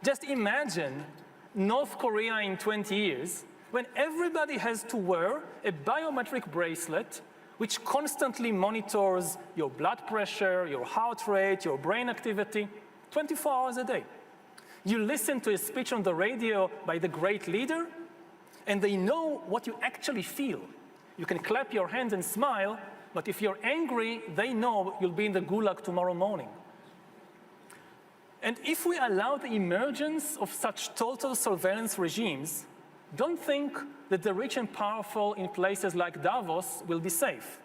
Just imagine North Korea in 20 years when everybody has to wear a biometric bracelet which constantly monitors your blood pressure, your heart rate, your brain activity, 24 hours a day. You listen to a speech on the radio by the great leader, and they know what you actually feel. You can clap your hands and smile, but if you're angry, they know you'll be in the gulag tomorrow morning. And if we allow the emergence of such total surveillance regimes, don't think that the rich and powerful in places like Davos will be safe.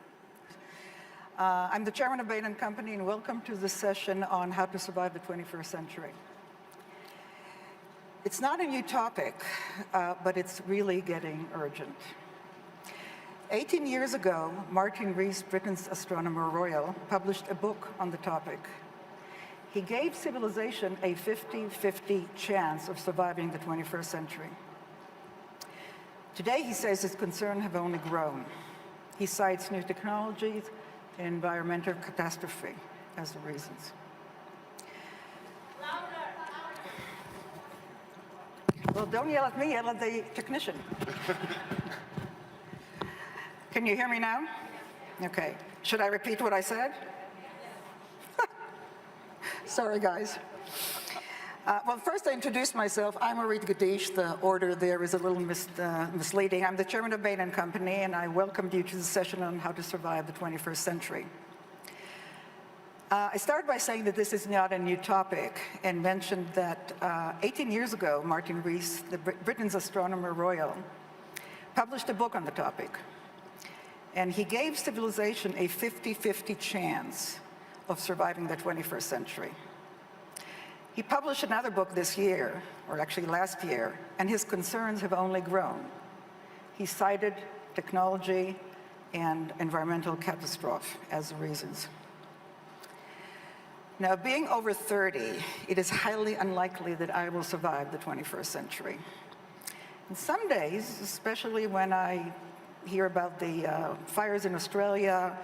I'm the chairman of Bain & Company, and welcome to this session on how to survive the 21st century. It's not a new topic, but it's really getting urgent. 18 years ago, Martin Rees, Britain's astronomer royal, published a book on the topic. He gave civilization a 50-50 chance of surviving the 21st century. Today, he says his concerns have only grown. He cites new technologies and environmental catastrophe as the reasons. Well, don't yell at me, yell at the technician. Can you hear me now? Okay. Should I repeat what I said? Sorry, guys. Well, first I introduce myself. I'm Orit Gadiesh. The order there is a little misleading. I'm the chairman of Bain & Company, and I welcomed you to the session on how to survive the 21st century. I started by saying that this is not a new topic and mentioned that 18 years ago, Martin Rees, Britain's astronomer royal, published a book on the topic. And he gave civilization a 50-50 chance of surviving the 21st century. He published another book this year, or actually last year, and his concerns have only grown. He cited technology and environmental catastrophe as the reasons. Now, being over 30, it is highly unlikely that I will survive the 21st century. And some days, especially when I hear about the fires in Australia,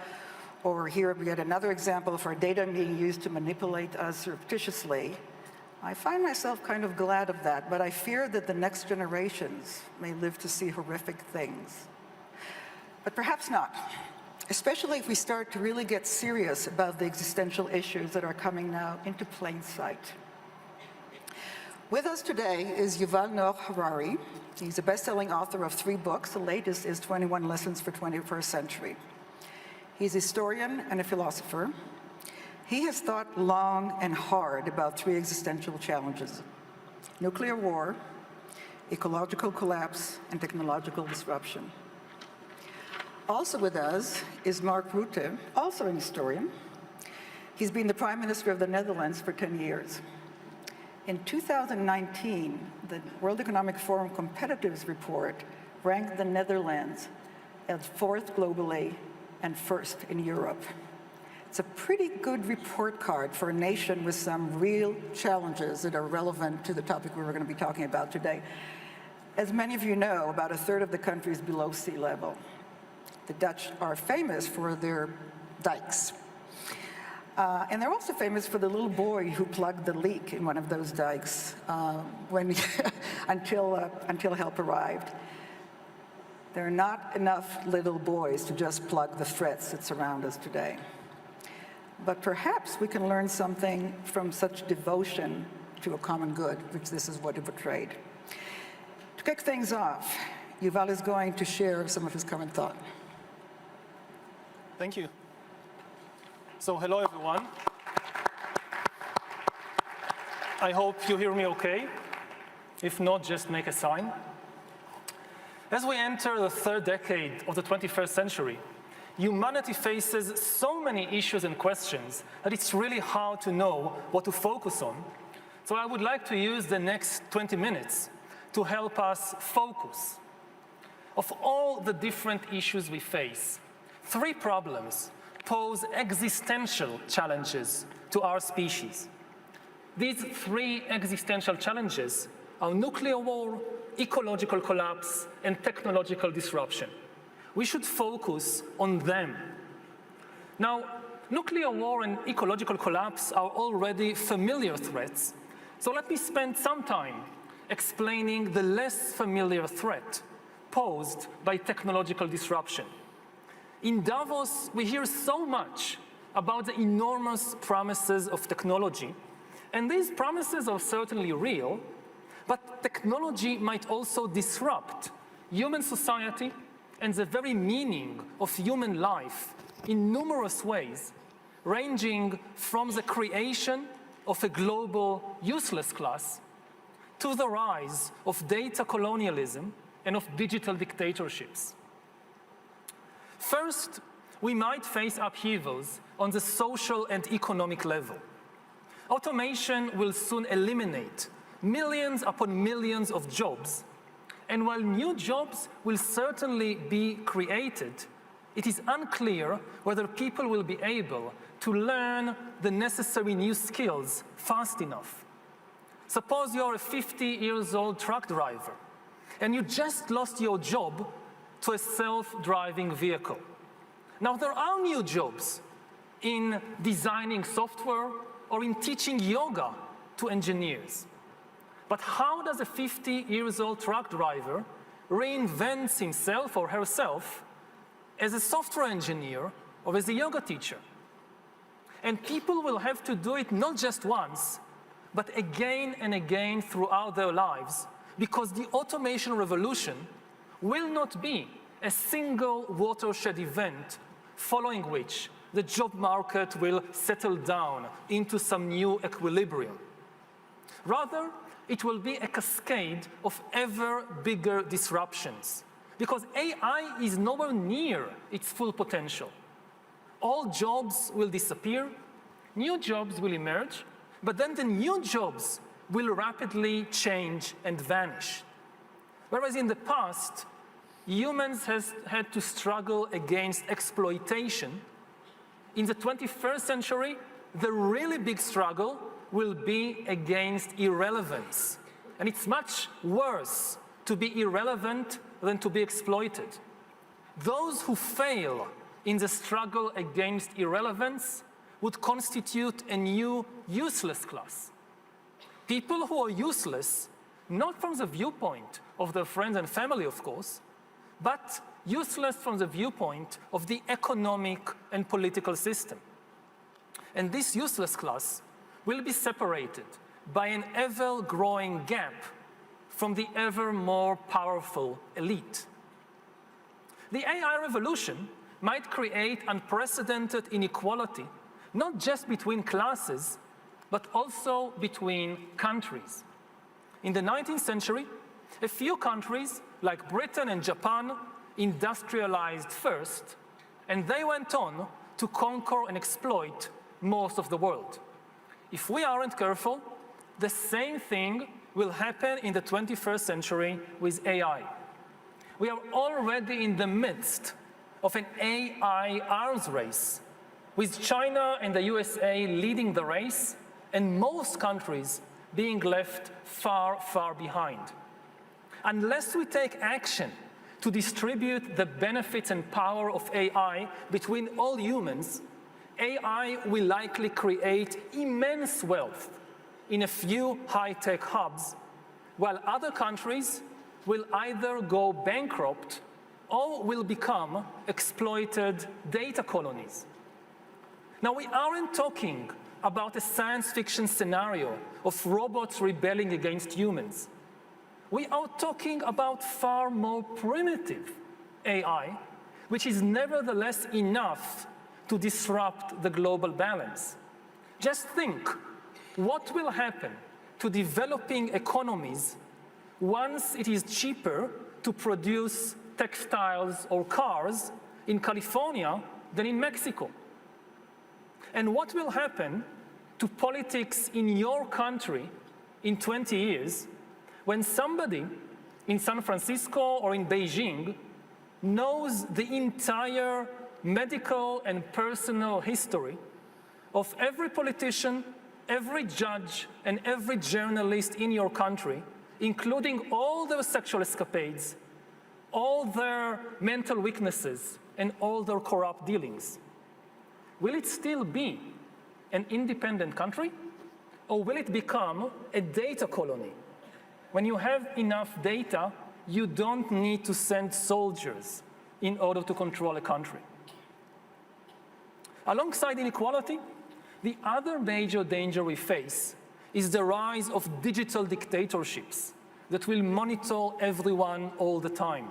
or hear yet another example of our data being used to manipulate us surreptitiously, I find myself kind of glad of that, but I fear that the next generations may live to see horrific things. But perhaps not, especially if we start to really get serious about the existential issues that are coming now into plain sight. With us today is Yuval Harari. He's a best-selling author of 3 books. The latest is 21 Lessons for 21st Century. He's a historian and a philosopher. He has thought long and hard about 3 existential challenges: nuclear war, ecological collapse, and technological disruption. Also with us is Mark Rutte, also an historian. He's been the Prime Minister of the Netherlands for 10 years. In 2019, the World Economic Forum Competitiveness Report ranked the Netherlands as 4th globally and 1st in Europe. It's a pretty good report card for a nation with some real challenges that are relevant to the topic we were going to be talking about today. As many of you know, about 1/3 of the country is below sea level. The Dutch are famous for their dikes. And they're also famous for the little boy who plugged the leak in one of those dikes until help arrived. There are not enough little boys to just plug the threats that surround us today. But perhaps we can learn something from such devotion to a common good, which this is what it portrayed. To kick things off, Yuval is going to share some of his current thought. Thank you. So hello, everyone. I hope you hear me okay. If not, just make a sign. As we enter the 3rd decade of the 21st century, humanity faces so many issues and questions that it's really hard to know what to focus on. So I would like to use the next 20 minutes to help us focus. Of all the different issues we face, 3 problems pose existential challenges to our species. These 3 existential challenges are nuclear war, ecological collapse, and technological disruption. We should focus on them. Now, nuclear war and ecological collapse are already familiar threats. So let me spend some time explaining the less familiar threat posed by technological disruption. In Davos, we hear so much about the enormous promises of technology, and these promises are certainly real, but technology might also disrupt human society and the very meaning of human life in numerous ways, ranging from the creation of a global useless class to the rise of data colonialism and of digital dictatorships. First, we might face upheavals on the social and economic level. Automation will soon eliminate millions upon millions of jobs, and while new jobs will certainly be created, it is unclear whether people will be able to learn the necessary new skills fast enough. Suppose you're a 50-year-old truck driver, and you just lost your job to a self-driving vehicle. Now, there are new jobs in designing software or in teaching yoga to engineers. But how does a 50-year-old truck driver reinvent himself or herself as a software engineer or as a yoga teacher? And people will have to do it not just once, but again and again throughout their lives, because the automation revolution will not be a single watershed event following which the job market will settle down into some new equilibrium. Rather, it will be a cascade of ever bigger disruptions, because AI is nowhere near its full potential. All jobs will disappear, new jobs will emerge, but then the new jobs will rapidly change and vanish. Whereas in the past, humans had to struggle against exploitation, in the 21st century, the really big struggle will be against irrelevance. And it's much worse to be irrelevant than to be exploited. Those who fail in the struggle against irrelevance would constitute a new useless class. People who are useless, not from the viewpoint of their friends and family, of course, but useless from the viewpoint of the economic and political system. And this useless class will be separated by an ever-growing gap from the ever more powerful elite. The AI revolution might create unprecedented inequality, not just between classes, but also between countries. In the 19th century, a few countries, like Britain and Japan, industrialized first, and they went on to conquer and exploit most of the world. If we aren't careful, the same thing will happen in the 21st century with AI. We are already in the midst of an AI arms race, with China and the USA leading the race, and most countries being left far, far behind. Unless we take action to distribute the benefits and power of AI between all humans, AI will likely create immense wealth in a few high-tech hubs, while other countries will either go bankrupt or will become exploited data colonies. Now, we aren't talking about a science fiction scenario of robots rebelling against humans. We are talking about far more primitive AI, which is nevertheless enough to disrupt the global balance. Just think, what will happen to developing economies once it is cheaper to produce textiles or cars in California than in Mexico? And what will happen to politics in your country in 20 years when somebody in San Francisco or in Beijing knows the entire medical and personal history of every politician, every judge, and every journalist in your country, including all their sexual escapades, all their mental weaknesses, and all their corrupt dealings? Will it still be an independent country? Or will it become a data colony? When you have enough data, you don't need to send soldiers in order to control a country. Alongside inequality, the other major danger we face is the rise of digital dictatorships that will monitor everyone all the time.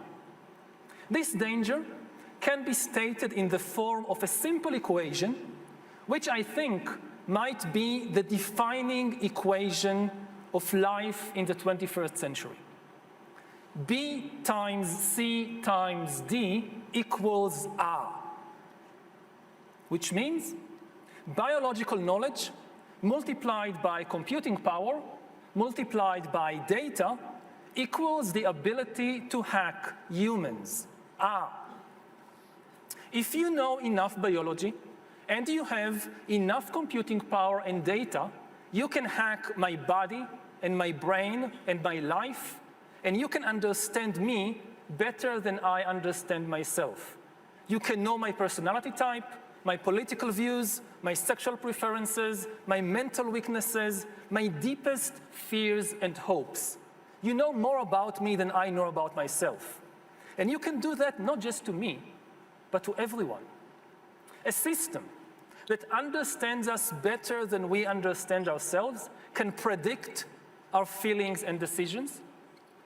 This danger can be stated in the form of a simple equation, which I think might be the defining equation of life in the 21st century. B times C times D equals R, which means biological knowledge multiplied by computing power multiplied by data equals the ability to hack humans, R. If you know enough biology and you have enough computing power and data, you can hack my body and my brain and my life, and you can understand me better than I understand myself. You can know my personality type, my political views, my sexual preferences, my mental weaknesses, my deepest fears and hopes. You know more about me than I know about myself. And you can do that not just to me, but to everyone. A system that understands us better than we understand ourselves can predict our feelings and decisions,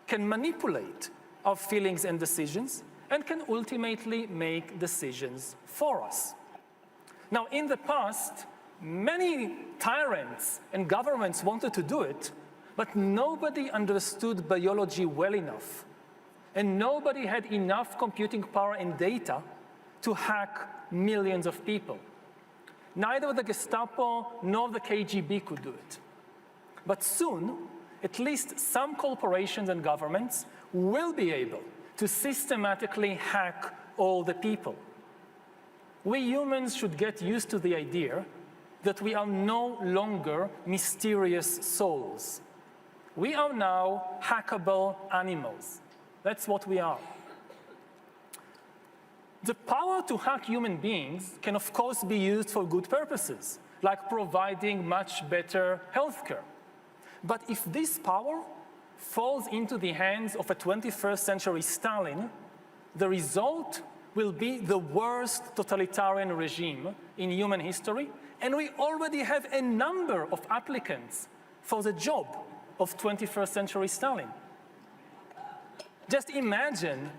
can manipulate our feelings and decisions, and can ultimately make decisions for us. Now, in the past, many tyrants and governments wanted to do it, but nobody understood biology well enough, and nobody had enough computing power and data to hack millions of people. Neither the Gestapo nor the KGB could do it. But soon, at least some corporations and governments will be able to systematically hack all the people. We humans should get used to the idea that we are no longer mysterious souls. We are now hackable animals. That's what we are. The power to hack human beings can, of course, be used for good purposes, like providing much better healthcare. But if this power falls into the hands of a 21st century Stalin, the result will be the worst totalitarian regime in human history, and we already have a number of applicants for the job of 21st century Stalin. Just imagine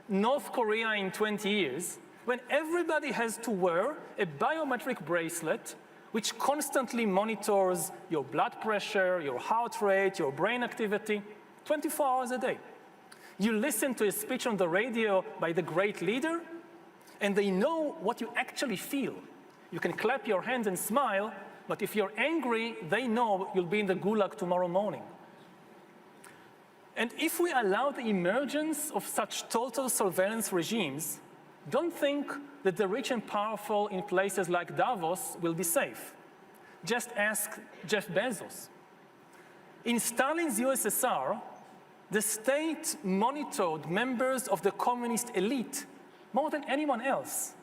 North Korea in 20 years, when everybody has to wear a biometric bracelet which constantly monitors your blood pressure, your heart rate, your brain activity, 24 hours a day. You listen to a speech on the radio by the great leader, and they know what you actually feel. You can clap your hands and smile, but if you're angry, they know you'll be in the gulag tomorrow morning. And if we allow the emergence of such total surveillance regimes, don't think that the rich and powerful in places like Davos will be safe. Just ask Jeff Bezos. In Stalin's USSR, the state monitored members of the communist elite more than anyone else.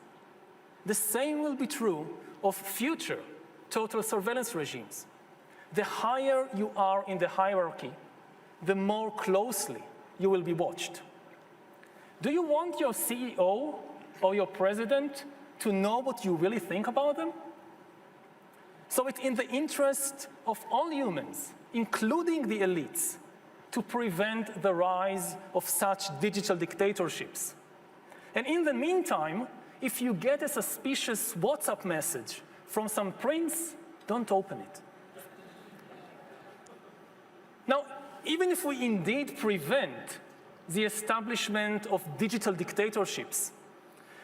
The same will be true of future total surveillance regimes. The higher you are in the hierarchy, the more closely you will be watched. Do you want your CEO or your president to know what you really think about them? So it's in the interest of all humans, including the elites, to prevent the rise of such digital dictatorships. And in the meantime, if you get a suspicious WhatsApp message from some prince, don't open it. Now, even if we indeed prevent the establishment of digital dictatorships,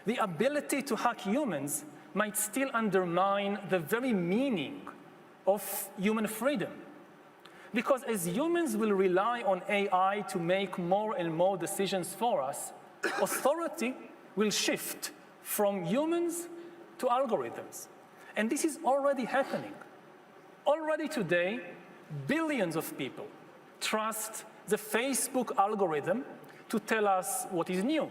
the ability to hack humans might still undermine the very meaning of human freedom. Because as humans will rely on AI to make more and more decisions for us, authority will shift from humans to algorithms. And this is already happening. Already today, billions of people trust the Facebook algorithm to tell us what is new.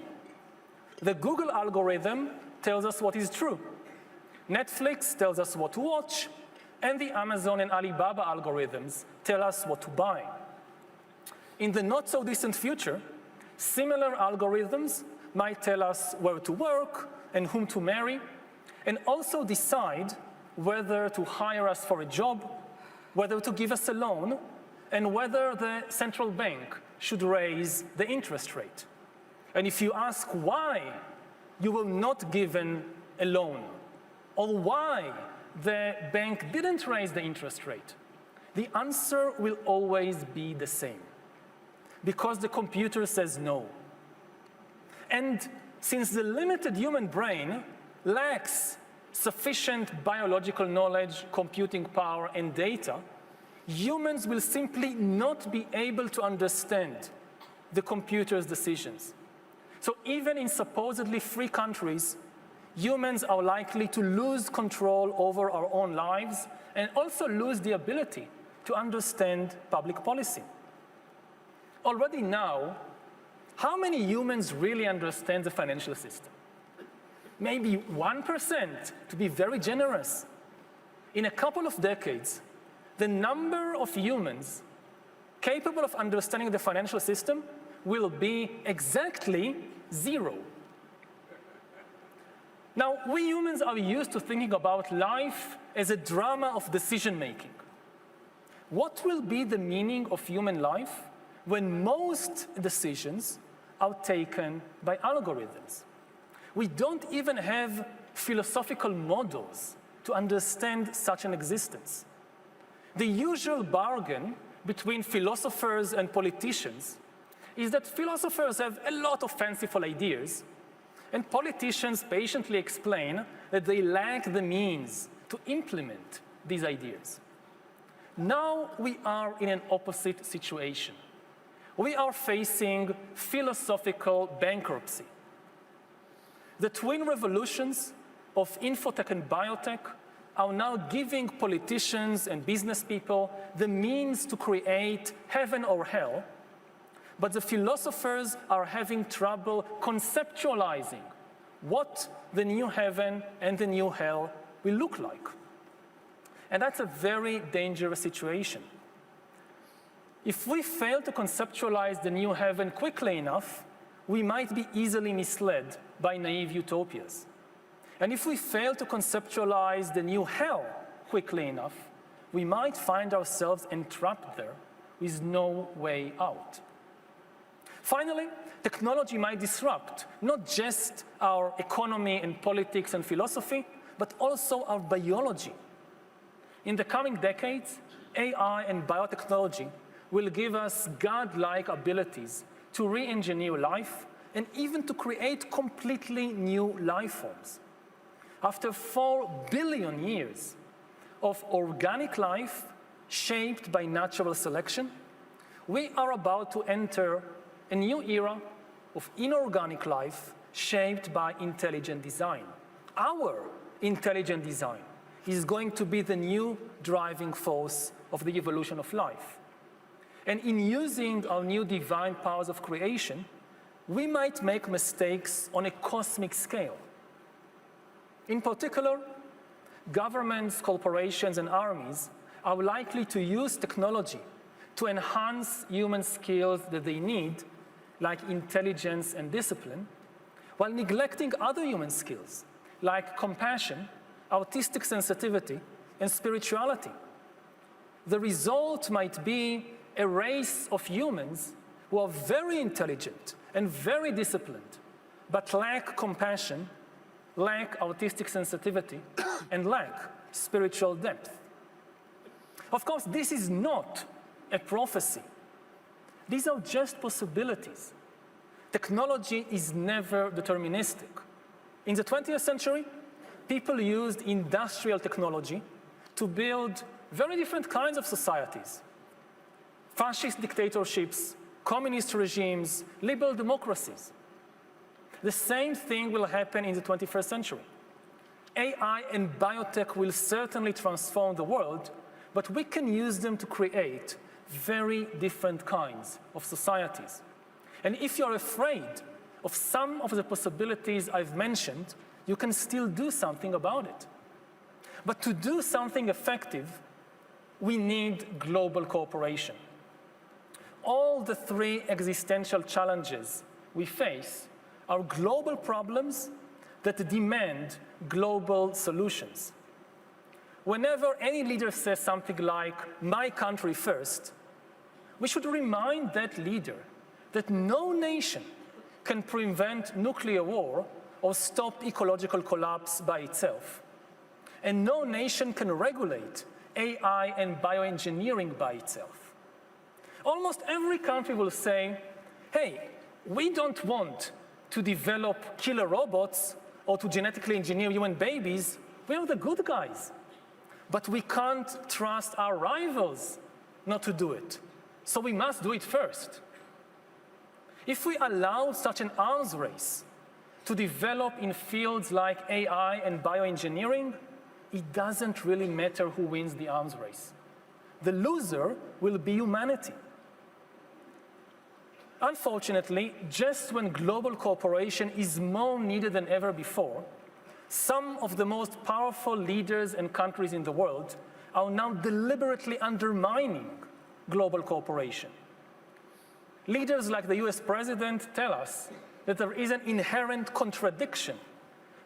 The Google algorithm tells us what is true. Netflix tells us what to watch. and the Amazon and Alibaba algorithms tell us what to buy. In the not-so-distant future, similar algorithms might tell us where to work and whom to marry, and also decide whether to hire us for a job, whether to give us a loan, and whether the central bank should raise the interest rate. And if you ask why you were not given a loan, or why the bank didn't raise the interest rate, the answer will always be the same. Because the computer says no. And since the limited human brain lacks sufficient biological knowledge, computing power, and data, humans will simply not be able to understand the computer's decisions. So even in supposedly free countries, humans are likely to lose control over our own lives and also lose the ability to understand public policy. Already now, how many humans really understand the financial system? Maybe 1%, to be very generous. In a couple of decades, the number of humans capable of understanding the financial system will be exactly 0. Now, we humans are used to thinking about life as a drama of decision-making. What will be the meaning of human life when most decisions are taken by algorithms? We don't even have philosophical models to understand such an existence. The usual bargain between philosophers and politicians is that philosophers have a lot of fanciful ideas, and politicians patiently explain that they lack the means to implement these ideas. Now we are in an opposite situation. We are facing philosophical bankruptcy. The twin revolutions of infotech and biotech are now giving politicians and business people the means to create heaven or hell, but the philosophers are having trouble conceptualizing what the new heaven and the new hell will look like. And that's a very dangerous situation. If we fail to conceptualize the new heaven quickly enough, we might be easily misled by naive utopias. And if we fail to conceptualize the new hell quickly enough, we might find ourselves entrapped there with no way out. Finally, technology might disrupt not just our economy and politics and philosophy, but also our biology. In the coming decades, AI and biotechnology will give us godlike abilities to re-engineer life and even to create completely new life forms. After 4 billion years of organic life shaped by natural selection, we are about to enter a new era of inorganic life shaped by intelligent design. Our intelligent design is going to be the new driving force of the evolution of life. And in using our new divine powers of creation, we might make mistakes on a cosmic scale. In particular, governments, corporations, and armies are likely to use technology to enhance human skills that they need, like intelligence and discipline, while neglecting other human skills, like compassion, artistic sensitivity, and spirituality. The result might be a race of humans who are very intelligent and very disciplined, but lack compassion, lack artistic sensitivity, and lack spiritual depth. Of course, this is not a prophecy. These are just possibilities. Technology is never deterministic. In the 20th century, people used industrial technology to build very different kinds of societies. Fascist dictatorships, communist regimes, liberal democracies. The same thing will happen in the 21st century. AI and biotech will certainly transform the world, but we can use them to create very different kinds of societies. And if you're afraid of some of the possibilities I've mentioned, you can still do something about it. But to do something effective, we need global cooperation. All the three existential challenges we face are global problems that demand global solutions. Whenever any leader says something like, "My country first," we should remind that leader that no nation can prevent nuclear war or stop ecological collapse by itself. And no nation can regulate AI and bioengineering by itself. Almost every country will say, "Hey, we don't want to develop killer robots or to genetically engineer human babies. We are the good guys. But we can't trust our rivals not to do it. So we must do it first." If we allow such an arms race to develop in fields like AI and bioengineering, it doesn't really matter who wins the arms race. The loser will be humanity. Unfortunately, just when global cooperation is more needed than ever before, some of the most powerful leaders and countries in the world are now deliberately undermining global cooperation. Leaders like the US president tell us that there is an inherent contradiction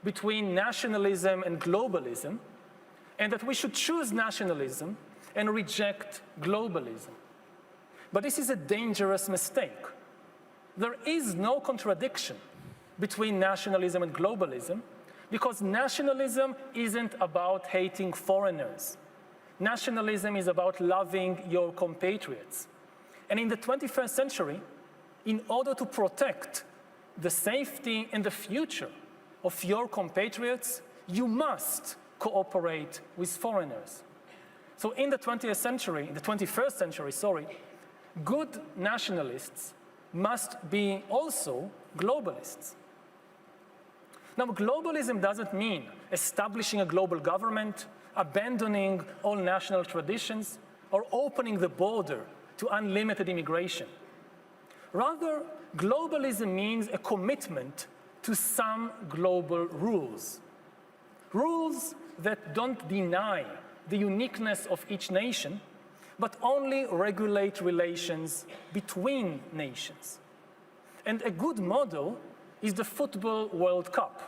between nationalism and globalism, and that we should choose nationalism and reject globalism. But this is a dangerous mistake. There is no contradiction between nationalism and globalism, because nationalism isn't about hating foreigners. Nationalism is about loving your compatriots. And in the 21st century, in order to protect the safety and the future of your compatriots, you must cooperate with foreigners. So in the 21st century, good nationalists must be also globalists. Now, globalism doesn't mean establishing a global government, abandoning all national traditions, or opening the border to unlimited immigration. Rather, globalism means a commitment to some global rules. Rules that don't deny the uniqueness of each nation, but only regulate relations between nations. And a good model is the Football World Cup.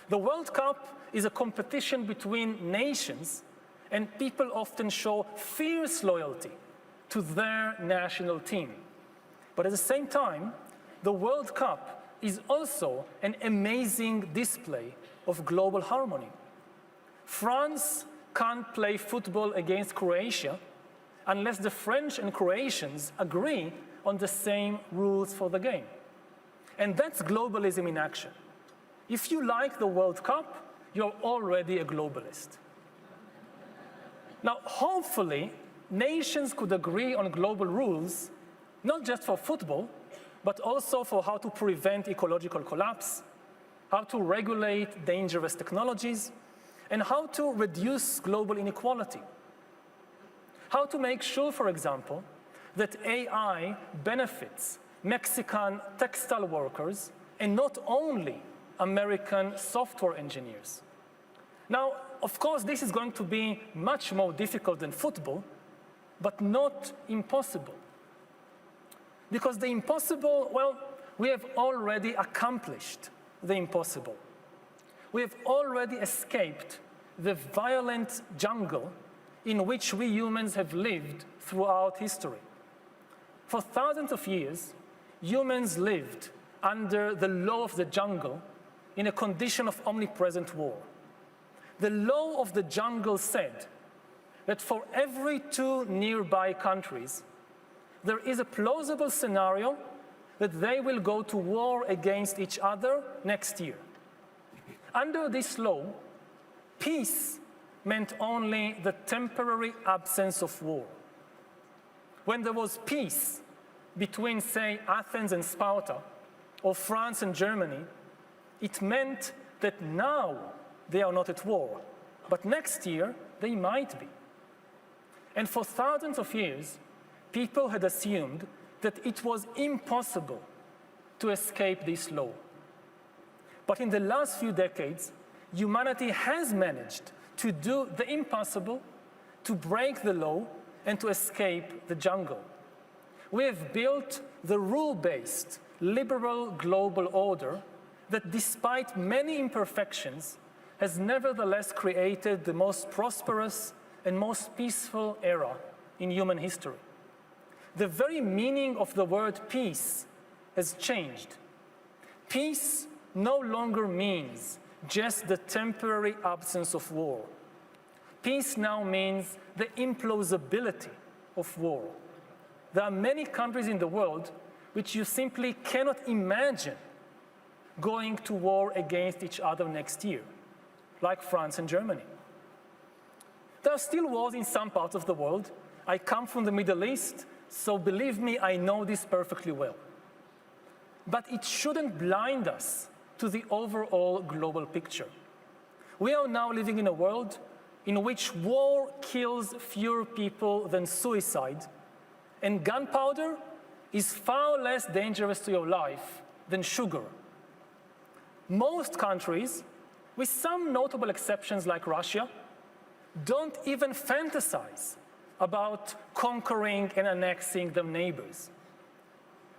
The World Cup is a competition between nations, and people often show fierce loyalty to their national team. But at the same time, the World Cup is also an amazing display of global harmony. France can't play football against Croatia unless the French and Croatians agree on the same rules for the game. And that's globalism in action. If you like the World Cup, you're already a globalist. Now, hopefully, nations could agree on global rules, not just for football, but also for how to prevent ecological collapse, how to regulate dangerous technologies, and how to reduce global inequality. How to make sure, for example, that AI benefits Mexican textile workers and not only American software engineers. Now, of course, this is going to be much more difficult than football, but not impossible. Because the impossible, well, we have already accomplished the impossible. We have already escaped the violent jungle in which we humans have lived throughout history. For thousands of years, humans lived under the law of the jungle in a condition of omnipresent war. The law of the jungle said that for every 2 nearby countries, there is a plausible scenario that they will go to war against each other next year. Under this law, peace meant only the temporary absence of war. When there was peace between, say, Athens and Sparta, or France and Germany, it meant that now they are not at war, but next year they might be. And for thousands of years, people had assumed that it was impossible to escape this law. But in the last few decades, humanity has managed to do the impossible, to break the law, and to escape the jungle. We have built the rule-based, liberal global order that, despite many imperfections, has nevertheless created the most prosperous and most peaceful era in human history. The very meaning of the word peace has changed. Peace no longer means just the temporary absence of war. Peace now means the implausibility of war. There are many countries in the world which you simply cannot imagine going to war against each other next year, like France and Germany. There are still wars in some parts of the world. I come from the Middle East, so believe me, I know this perfectly well. But it shouldn't blind us to the overall global picture. We are now living in a world in which war kills fewer people than suicide, and gunpowder is far less dangerous to your life than sugar. Most countries, with some notable exceptions like Russia, don't even fantasize about conquering and annexing their neighbors,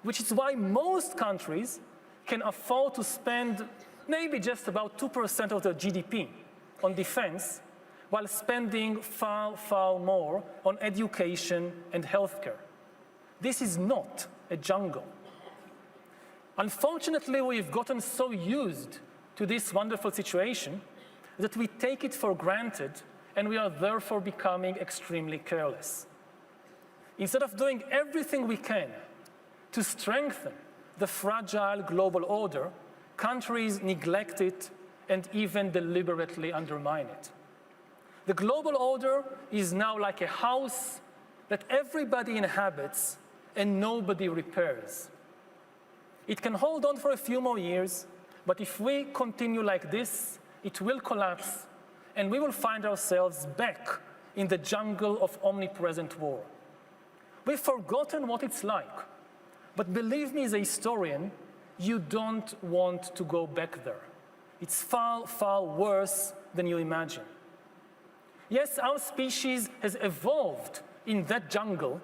which is why most countries can afford to spend maybe just about 2% of their GDP on defense, while spending far, far more on education and healthcare. This is not a jungle. Unfortunately, we've gotten so used to this wonderful situation that we take it for granted, and we are therefore becoming extremely careless. Instead of doing everything we can to strengthen the fragile global order, countries neglect it and even deliberately undermine it. The global order is now like a house that everybody inhabits and nobody repairs. It can hold on for a few more years, but if we continue like this, it will collapse, and we will find ourselves back in the jungle of omnipresent war. We've forgotten what it's like, but believe me as a historian, you don't want to go back there. It's far, far worse than you imagine. Yes, our species has evolved in that jungle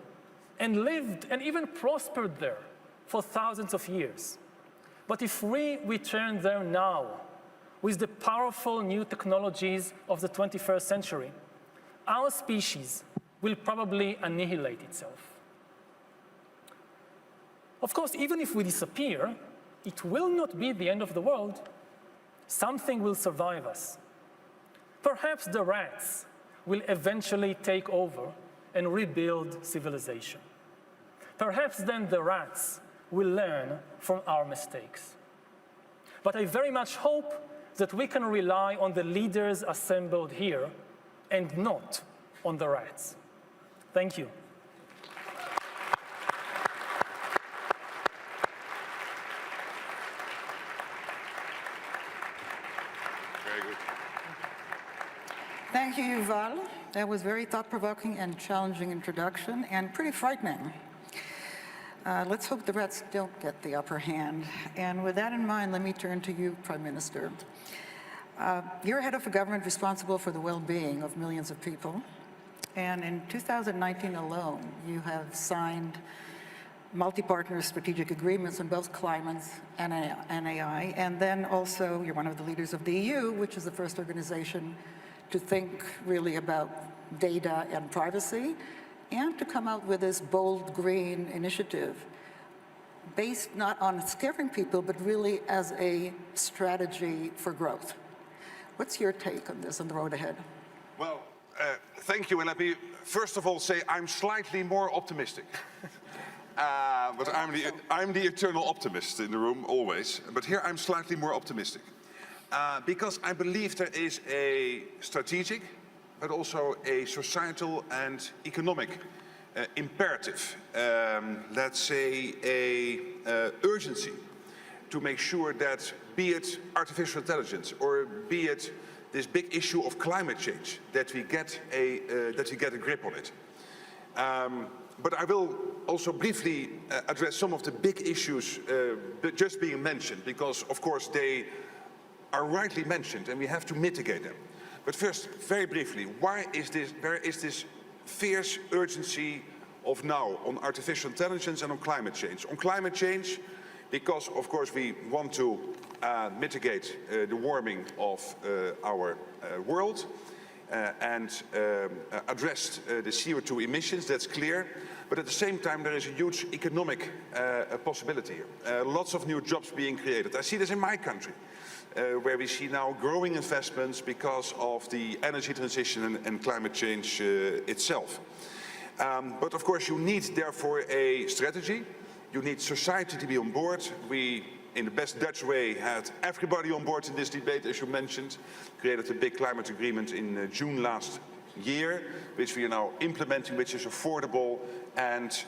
and lived and even prospered there for thousands of years. But if we return there now, with the powerful new technologies of the 21st century, our species will probably annihilate itself. Of course, even if we disappear, it will not be the end of the world. Something will survive us. Perhaps the rats will eventually take over and rebuild civilization. Perhaps then the rats will learn from our mistakes. But I very much hope that we can rely on the leaders assembled here and not on the rats. Thank you. Very good. Thank you, Yuval. That was very thought-provoking and challenging introduction, and pretty frightening. Let's hope the rats don't get the upper hand. And with that in mind, let me turn to you, Prime Minister. You're head of a government responsible for the well-being of millions of people. And in 2019 alone, you have signed multi-partner strategic agreements on both climate and AI. And then also, you're one of the leaders of the EU, which is the first organization to think really about data and privacy, and to come out with this bold green initiative based not on scaring people, but really as a strategy for growth. What's your take on this on the road ahead? Well, thank you. And let me first of all say I'm slightly more optimistic. But I'm the eternal optimist in the room, always. But here I'm slightly more optimistic. Because I believe there is a strategic, but also a societal and economic imperative, let's say a urgency to make sure that, be it artificial intelligence or be it this big issue of climate change, that we get a grip on it. But I will also briefly address some of the big issues just being mentioned, because of course they are rightly mentioned and we have to mitigate them. But first, very briefly, where is this fierce urgency of now on artificial intelligence and on climate change? On climate change, because of course we want to mitigate the warming of our world and address the CO2 emissions, that's clear. But at the same time, there is a huge economic possibility here. Lots of new jobs being created. I see this in my country, where we see now growing investments because of the energy transition and climate change itself. But of course, you need therefore a strategy. You need society to be on board. We, in the best Dutch way, had everybody on board in this debate, as you mentioned. Created a big climate agreement in June last year, which we are now implementing, which is affordable and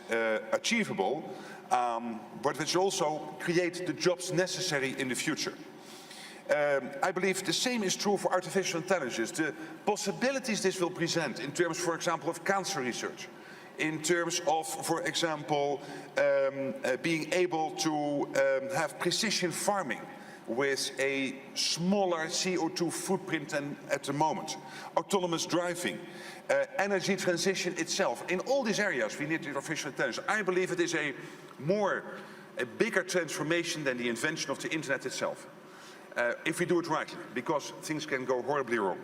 achievable, but which also create the jobs necessary in the future. I believe the same is true for artificial intelligence. The possibilities this will present in terms, for example, of cancer research, in terms of, for example, being able to have precision farming with a smaller CO2 footprint than at the moment, autonomous driving, energy transition itself. In all these areas we need artificial intelligence. I believe it is a bigger transformation than the invention of the internet itself. If we do it rightly, because things can go horribly wrong.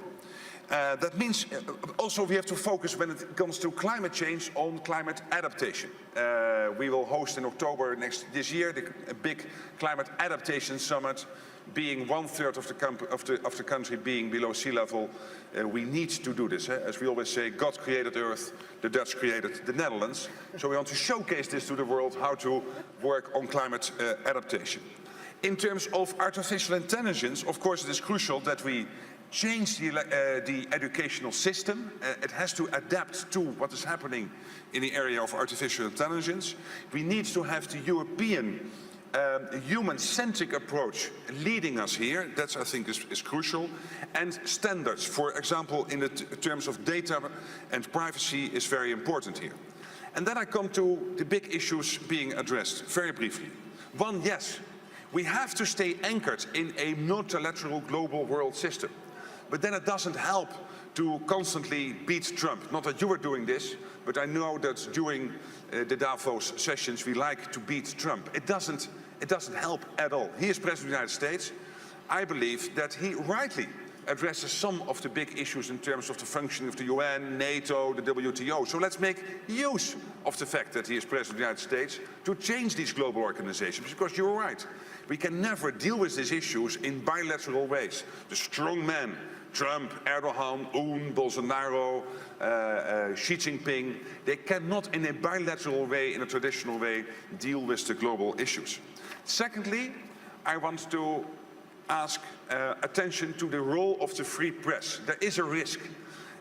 That means also we have to focus when it comes to climate change on climate adaptation. We will host in October this year a big climate adaptation summit, being 1/3 of the country being below sea level. We need to do this. As we always say, God created Earth, the Dutch created the Netherlands. So we want to showcase this to the world, how to work on climate adaptation. In terms of artificial intelligence, of course it is crucial that we change the educational system. It has to adapt to what is happening in the area of artificial intelligence. We need to have the European human-centric approach leading us here. That, I think, is crucial. And standards, for example, in the terms of data and privacy is very important here. And then I come to the big issues being addressed, very briefly. One, yes, we have to stay anchored in a multilateral global world system. But then it doesn't help to constantly beat Trump. Not that you were doing this, but I know that during the Davos sessions we like to beat Trump. It doesn't help at all. He is President of the United States. I believe that he rightly addresses some of the big issues in terms of the functioning of the UN, NATO, the WTO. So let's make use of the fact that he is President of the United States to change these global organizations, because you're right. We can never deal with these issues in bilateral ways. The strong men, Trump, Erdogan, Bolsonaro, Xi Jinping, they cannot in a bilateral way, in a traditional way, deal with the global issues. Secondly, I want to ask attention to the role of the free press. There is a risk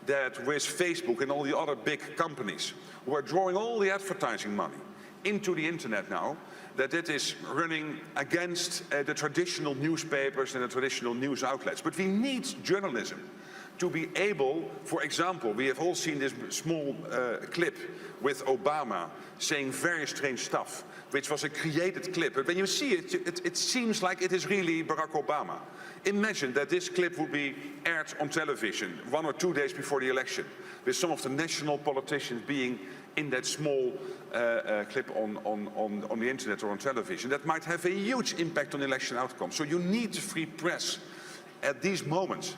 that with Facebook and all the other big companies who are drawing all the advertising money into the internet now, that it is running against the traditional newspapers and the traditional news outlets. But we need journalism to be able, for example, we have all seen this small clip with Obama saying very strange stuff, which was a created clip. But when you see it, it seems like it is really Barack Obama. Imagine that this clip would be aired on television 1 or 2 days before the election, with some of the national politicians being in that small clip on the internet or on television. That might have a huge impact on election outcomes. So you need the free press at these moments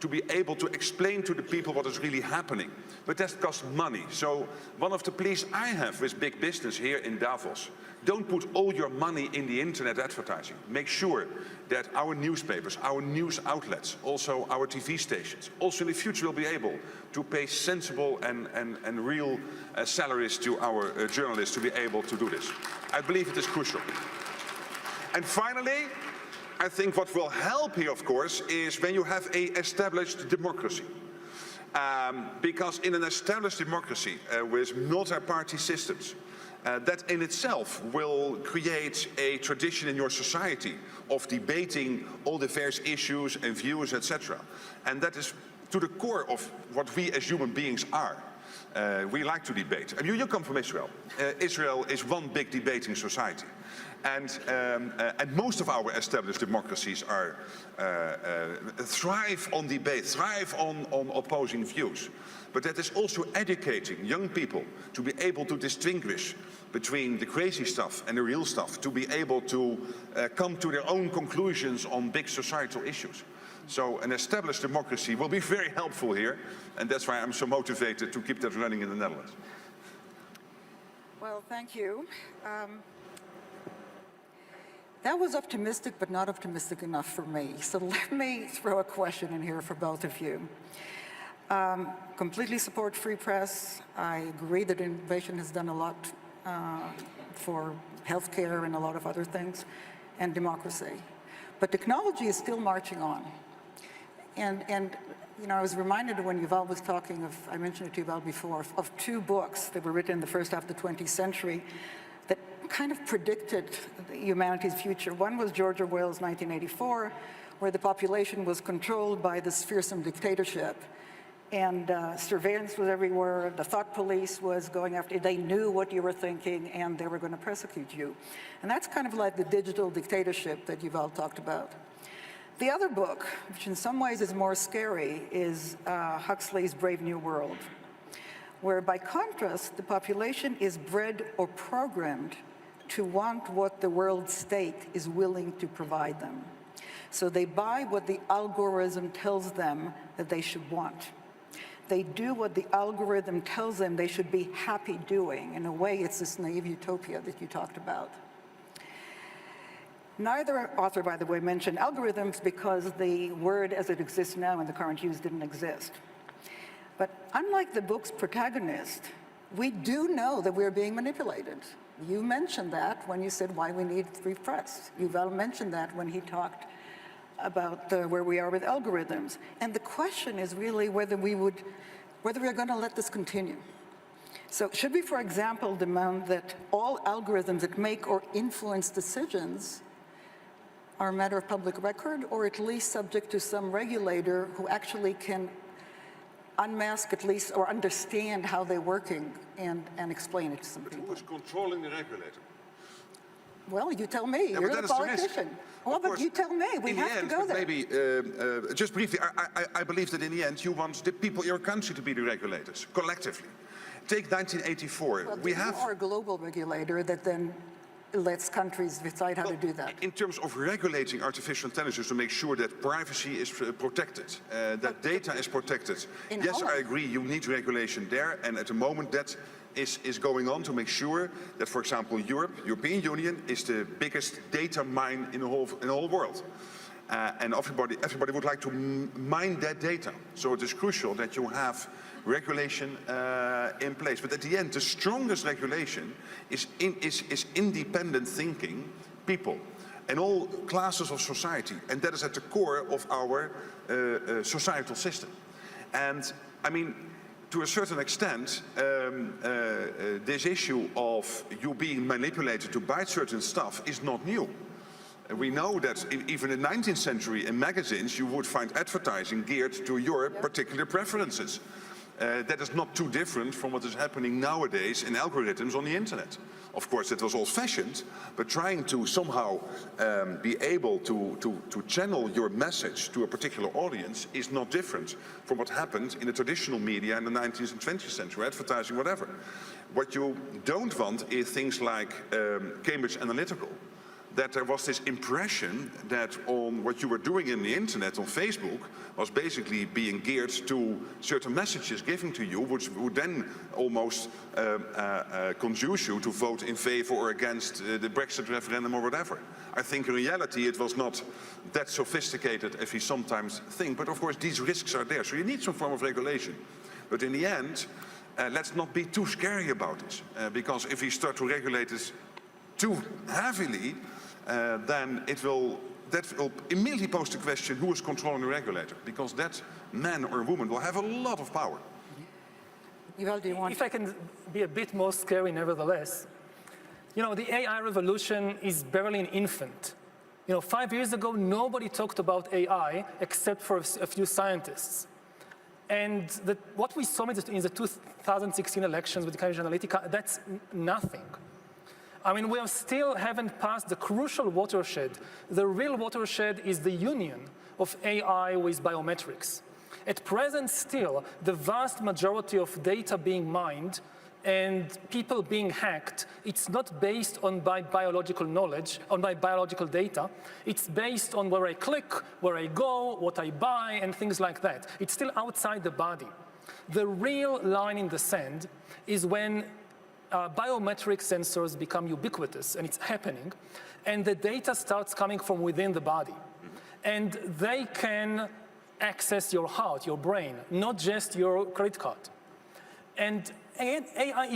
to be able to explain to the people what is really happening. But that costs money. So one of the pleas I have with big business here in Davos, don't put all your money in the internet advertising. Make sure that our newspapers, our news outlets, also our TV stations, also in the future will be able to pay sensible and real salaries to our journalists to be able to do this. I believe it is crucial. And finally, I think what will help here, of course, is when you have an established democracy. Because in an established democracy with multi-party systems, that in itself will create a tradition in your society of debating all the various issues and views, etc. And that is to the core of what we as human beings are. We like to debate. And you come from Israel. Israel is one big debating society. And most of our established democracies are, thrive on debate, thrive on opposing views. But that is also educating young people to be able to distinguish between the crazy stuff and the real stuff, to be able to come to their own conclusions on big societal issues. So an established democracy will be very helpful here, and that's why I'm so motivated to keep that running in the Netherlands. Well, thank you. That was optimistic, but not optimistic enough for me. So let me throw a question in here for both of you. Completely support free press. I agree that innovation has done a lot for healthcare and a lot of other things, and democracy. But technology is still marching on. And you know, I was reminded when Yuval was talking of, I mentioned it to Yuval before, of two books that were written in the first half of the 20th century that kind of predicted humanity's future. One was George Orwell's 1984, where the population was controlled by this fearsome dictatorship. And surveillance was everywhere. The thought police was going after you. They knew what you were thinking, and they were going to prosecute you. And that's kind of like the digital dictatorship that Yuval talked about. The other book, which in some ways is more scary, is Huxley's Brave New World, where by contrast, the population is bred or programmed to want what the world state is willing to provide them. So they buy what the algorithm tells them that they should want. They do what the algorithm tells them they should be happy doing. In a way, it's this naive utopia that you talked about. Neither author, by the way, mentioned algorithms because the word as it exists now in the current use didn't exist. But unlike the book's protagonist, we do know that we're being manipulated. You mentioned that when you said why we need free press. Yuval mentioned that when he talked about where we are with algorithms. And the question is really whether we're going to let this continue. So should we, for example, demand that all algorithms that make or influence decisions are a matter of public record, or at least subject to some regulator who actually can unmask at least, or understand how they're working and explain it to some people? Who is controlling the regulator? Well, you tell me. Yeah, You're the politician. Well, but you tell me. We have to go there. Maybe, just briefly, I believe that in the end you want the people in your country to be the regulators, collectively. Take 1984. Well, we have our global regulator that then lets countries decide how to do that. In terms of regulating artificial intelligence to make sure that privacy is protected, that data is protected. Yes, I agree, you need regulation there, and at the moment that is going on to make sure that, for example, European Union is the biggest data mine in the whole world. And everybody would like to mine that data. So it is crucial that you have regulation in place. But at the end, the strongest regulation is independent thinking people and all classes of society. And that is at the core of our societal system. And I mean, to a certain extent, this issue of you being manipulated to buy certain stuff is not new. We know that even in the 19th century in magazines you would find advertising geared to your particular preferences. That is not too different from what is happening nowadays in algorithms on the internet. Of course, it was old-fashioned, but trying to somehow be able to channel your message to a particular audience is not different from what happened in the traditional media in the 19th and 20th century, advertising, whatever. What you don't want is things like Cambridge Analytica, that there was this impression that on what you were doing in the internet on Facebook was basically being geared to certain messages given to you, which would then almost conduce you to vote in favor or against the Brexit referendum or whatever. I think in reality it was not that sophisticated as we sometimes think, but of course these risks are there, so you need some form of regulation. But in the end, let's not be too scary about this, because if we start to regulate this too heavily, then that will immediately pose the question, who is controlling the regulator? Because that man or woman will have a lot of power. Yuval, do you want? If I can be a bit more scary nevertheless, you know, the AI revolution is barely an infant. You know, 5 years ago, nobody talked about AI except for a few scientists. And what we saw in the 2016 elections with Cambridge Analytica, that's nothing. I mean, we still haven't passed the crucial watershed. The real watershed is the union of AI with biometrics. At present still, the vast majority of data being mined and people being hacked, it's not based on by biological knowledge, on by biological data. It's based on where I click, where I go, what I buy, and things like that. It's still outside the body. The real line in the sand is when biometric sensors become ubiquitous, and it's happening, and the data starts coming from within the body. And they can access your heart, your brain, not just your credit card. And again, AI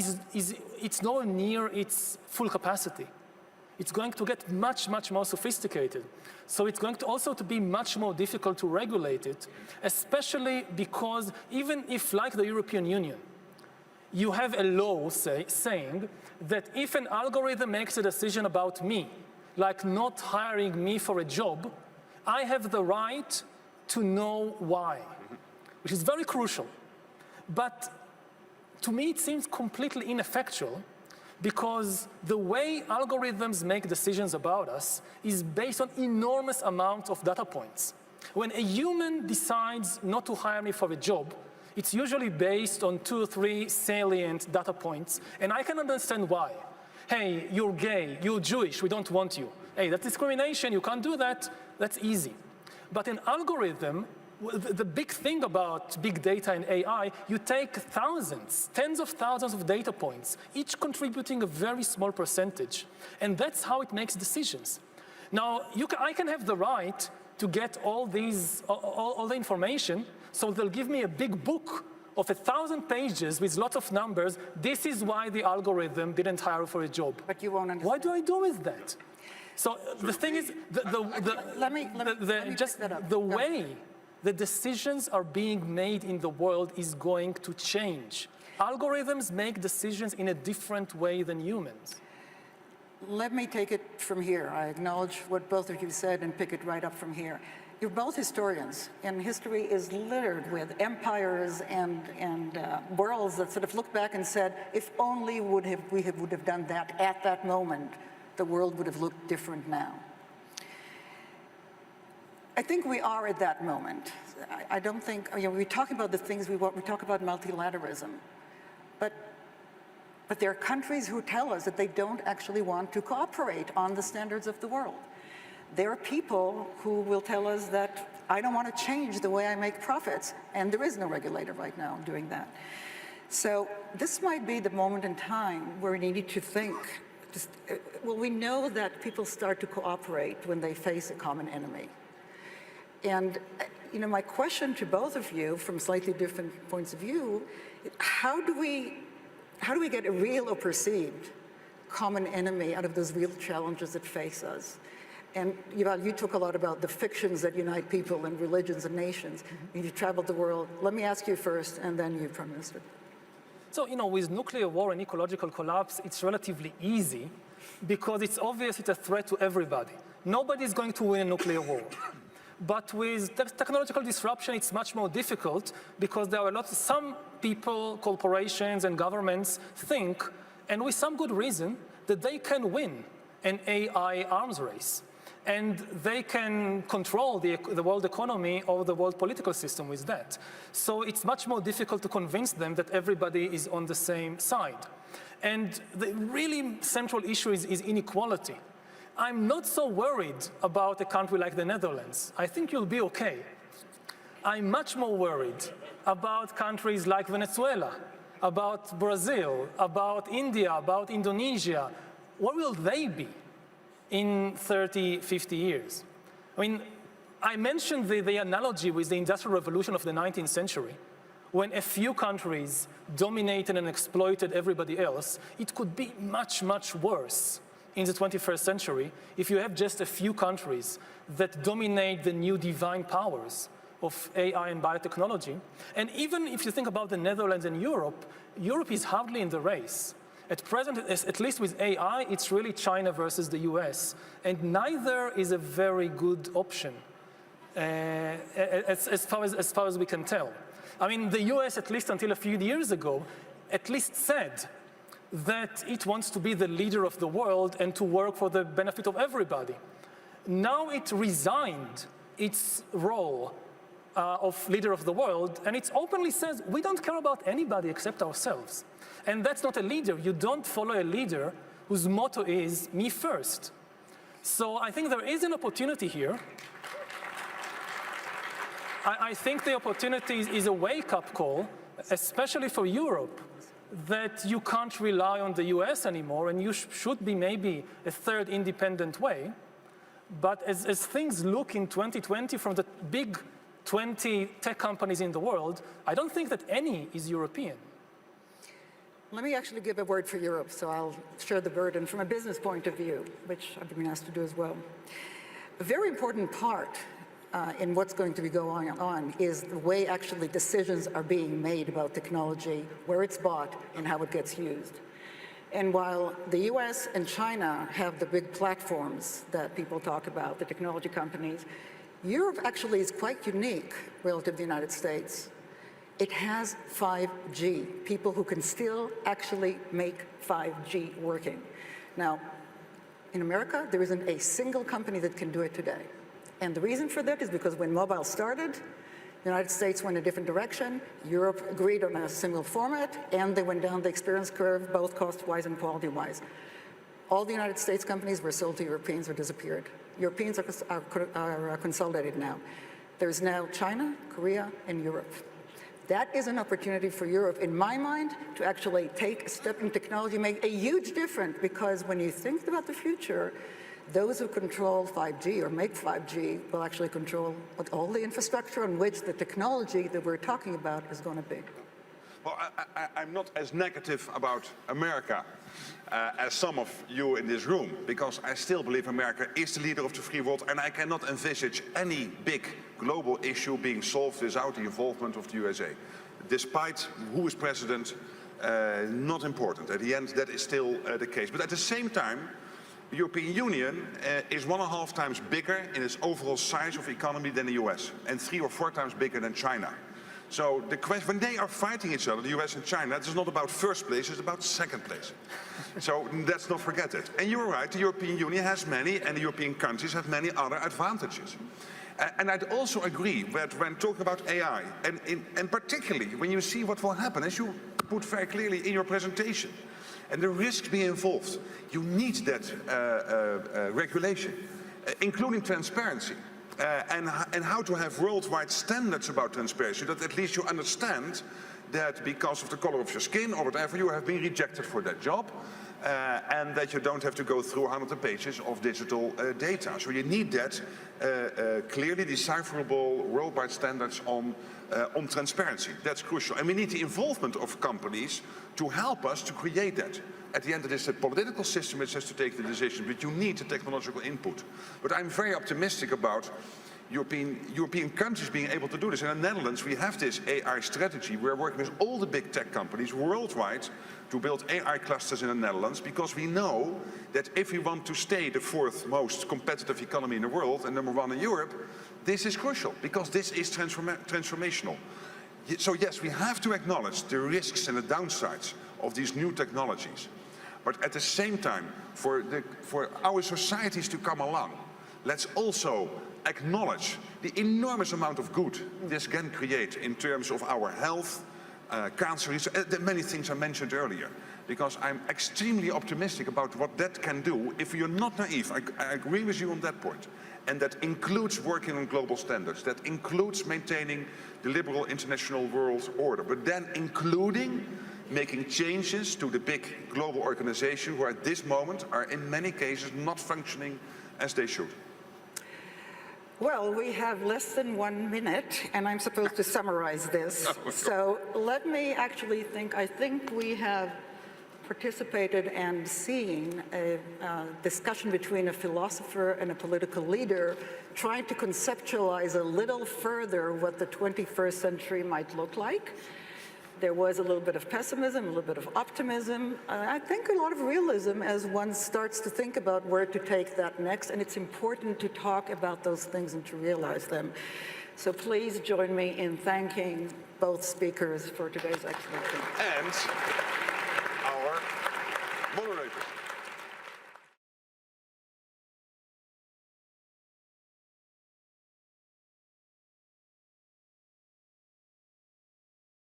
it's nowhere near its full capacity. It's going to get much, much more sophisticated. So it's going to also to be much more difficult to regulate it, especially because even if, like the European Union, you have a law saying that if an algorithm makes a decision about me, like not hiring me for a job, I have the right to know why, which is very crucial. But to me, it seems completely ineffectual because the way algorithms make decisions about us is based on enormous amounts of data points. When a human decides not to hire me for a job, it's usually based on 2 or 3 salient data points, and I can understand why. Hey, you're gay, you're Jewish, we don't want you. Hey, that's discrimination, you can't do that, that's easy. But an algorithm, the big thing about big data and AI, you take thousands, tens of thousands of data points, each contributing a very small percentage. And that's how it makes decisions. Now, I can have the right to get all the information, so they'll give me a big book of 1,000 pages with lots of numbers. This is why the algorithm didn't hire for a job. But you won't understand. What do I do with that? So the thing is, the way the decisions are being made in the world is going to change. Algorithms make decisions in a different way than humans. Let me take it from here. I acknowledge what both of you said and pick it right up from here. You're both historians, and history is littered with empires and worlds that sort of look back and said, if only we would have done that at that moment, the world would have looked different now. I think we are at that moment. I don't think, we talk about the things we want, we talk about multilateralism, but there are countries who tell us that they don't actually want to cooperate on the standards of the world. There are people who will tell us that I don't want to change the way I make profits, and there is no regulator right now doing that. So this might be the moment in time where we need to think, well, we know that people start to cooperate when they face a common enemy. And my question to both of you, from slightly different points of view, how do we get a real or perceived common enemy out of those real challenges that face us? And Yuval, you talk a lot about the fictions that unite people and religions and nations. Mm-hmm. You've traveled the world. Let me ask you first, and then you, Prime Minister. So, with nuclear war and ecological collapse, it's relatively easy because it's obvious it's a threat to everybody. Nobody's going to win a nuclear war. But with technological disruption, it's much more difficult because there are some people, corporations, and governments think, and with some good reason, that they can win an AI arms race. And they can control the world economy or the world political system with that. So it's much more difficult to convince them that everybody is on the same side. And the really central issue is inequality. I'm not so worried about a country like the Netherlands. I think you'll be okay. I'm much more worried about countries like Venezuela, about Brazil, about India, about Indonesia. Where will they be in 30, 50 years? I mentioned the analogy with the Industrial Revolution of the 19th century. When a few countries dominated and exploited everybody else, it could be much, much worse in the 21st century if you have just a few countries that dominate the new divine powers of AI and biotechnology. And even if you think about the Netherlands and Europe, Europe is hardly in the race. At present, at least with AI, it's really China versus the US. And neither is a very good option as far as we can tell. I mean, the US, at least until a few years ago, at least said that it wants to be the leader of the world and to work for the benefit of everybody. Now it resigned its role of leader of the world, and it openly says, we don't care about anybody except ourselves. And that's not a leader. You don't follow a leader whose motto is, me first. So I think there is an opportunity here. I think the opportunity is a wake-up call, especially for Europe, that you can't rely on the US anymore, and you should be maybe a third independent way. But as things look in 2020 from the big 20 tech companies in the world, I don't think that any is European. Let me actually give a word for Europe, so I'll share the burden from a business point of view, which I've been asked to do as well. A very important part in what's going to be going on is the way actually decisions are being made about technology, where it's bought, and how it gets used. And while the US and China have the big platforms that people talk about, the technology companies, Europe actually is quite unique relative to the United States. It has 5G, people who can still actually make 5G working. Now, in America, there isn't a single company that can do it today. And the reason for that is because when mobile started, the United States went a different direction, Europe agreed on a single format, and they went down the experience curve, both cost-wise and quality-wise. All the United States companies were sold to Europeans or disappeared. Europeans are consolidated now. There's now China, Korea, and Europe. That is an opportunity for Europe, in my mind, to actually take a step in technology, make a huge difference, because when you think about the future, those who control 5G or make 5G will actually control all the infrastructure on which the technology that we're talking about is going to be. Well, I'm not as negative about America as some of you in this room, because I still believe America is the leader of the free world, and I cannot envisage any big global issue being solved without the involvement of the USA. Despite who is president, not important. At the end, that is still the case. But at the same time, the European Union is 1.5 times bigger in its overall size of economy than the US, and 3 or 4 times bigger than China. So the question, when they are fighting each other, the US and China, it's not about first place, it's about second place. So let's not forget it. And you're right, the European Union has many, and the European countries have many other advantages. And I'd also agree that when talking about AI, and particularly when you see what will happen, as you put very clearly in your presentation, and the risks being involved, you need that regulation, including transparency, and how to have worldwide standards about transparency, that at least you understand that because of the color of your skin or whatever, you have been rejected for that job, and that you don't have to go through hundreds of pages of digital data. So you need that clearly decipherable worldwide standards on transparency. That's crucial. And we need the involvement of companies to help us to create that. At the end, it is the political system which has to take the decision, but you need the technological input. But I'm very optimistic about European countries being able to do this. In the Netherlands, we have this AI strategy. We're working with all the big tech companies worldwide to build AI clusters in the Netherlands, because we know that if we want to stay the 4th most competitive economy in the world and #1 in Europe, this is crucial, because this is transformational. So yes, we have to acknowledge the risks and the downsides of these new technologies. But at the same time, for our societies to come along, let's also acknowledge the enormous amount of good this can create in terms of our health, cancer research, the many things I mentioned earlier. Because I'm extremely optimistic about what that can do if you're not naive. I agree with you on that point. And that includes working on global standards. That includes maintaining the liberal international world order. But then including making changes to the big global organizations who at this moment are in many cases not functioning as they should. Well, we have less than 1 minute, and I'm supposed to summarize this. So let me actually I think we have participated and seen a discussion between a philosopher and a political leader trying to conceptualize a little further what the 21st century might look like. There was a little bit of pessimism, a little bit of optimism. I think a lot of realism as one starts to think about where to take that next, and it's important to talk about those things and to realize them. So please join me in thanking both speakers for today's excellent. And our moderators.